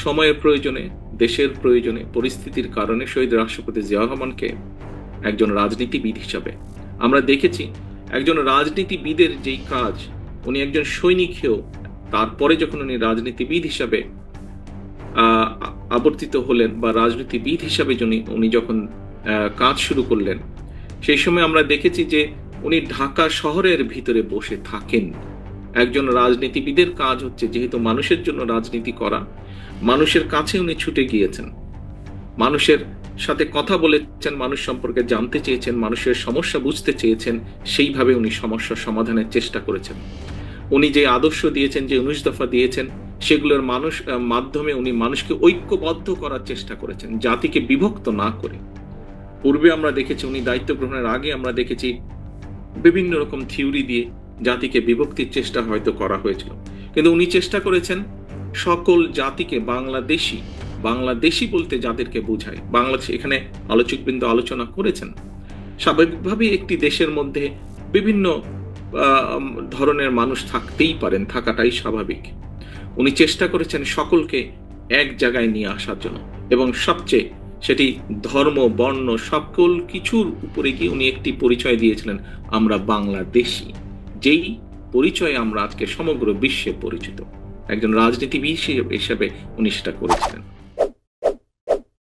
সময়ের প্রয়োজনে, দেশের প্রয়োজনে, পরিস্থিতির কারণে শহীদ রাষ্ট্রপতি জিয়া রহমানকে একজন রাজনীতিবিদ হিসাবে আমরা দেখেছি। একজন রাজনীতিবিদের যেই কাজ, উনি একজন সৈনিক হয়েও তারপরে যখন উনি রাজনীতিবিদ হিসাবে আবর্তিত হলেন বা রাজনীতিবিদ হিসাবে উনি যখন কাজ শুরু করলেন, সেই সময় আমরা দেখেছি যে উনি ঢাকা শহরের ভিতরে বসে থাকেন। একজন রাজনীতিবিদের কাজ হচ্ছে যেহেতু মানুষের জন্য রাজনীতি করা, মানুষের কাছে উনি ছুটে গিয়েছেন, মানুষের সাথে কথা বলেছেন, মানুষ সম্পর্কে জানতে চেয়েছেন, মানুষের সমস্যা বুঝতে চেয়েছেন, সেইভাবে উনি সমস্যা সমাধানের চেষ্টা করেছেন। উনি যে আদর্শ দিয়েছেন, যে 19 দফা দিয়েছেন, সেগুলোর মাধ্যমে উনি মানুষকে ঐক্যবদ্ধ করার চেষ্টা করেছেন, জাতিকে বিভক্ত না করে। পূর্বে আমরা দেখেছি উনি দায়িত্ব গ্রহণের আগে আমরা দেখেছি বিভিন্ন রকম থিওরি দিয়ে জাতিকে বিভক্তির চেষ্টা হয়তো করা হয়েছিল, কিন্তু উনি চেষ্টা করেছেন সকল জাতিকে বাংলাদেশি বলতে যাদেরকে বোঝায়, বাংলাদেশ, এখানে আলোচকবৃন্দ আলোচনা করেছেন। স্বাভাবিকভাবেই একটি দেশের মধ্যে বিভিন্ন ধরনের মানুষ থাকতেই পারেন, থাকাটাই স্বাভাবিক। উনি চেষ্টা করেছেন সকলকে এক জায়গায় নিয়ে আসার জন্য, এবং সবচেয়ে সেটি ধর্ম, বর্ণ, সকল কিছুর উপরে গিয়ে উনি একটি পরিচয় দিয়েছিলেন, আমরা বাংলাদেশি, যেই পরিচয়ে আমরা আজকে সমগ্র বিশ্বে পরিচিত। একজন রাজনীতিবিদ হিসেবে উনি সেটা করেছিলেন।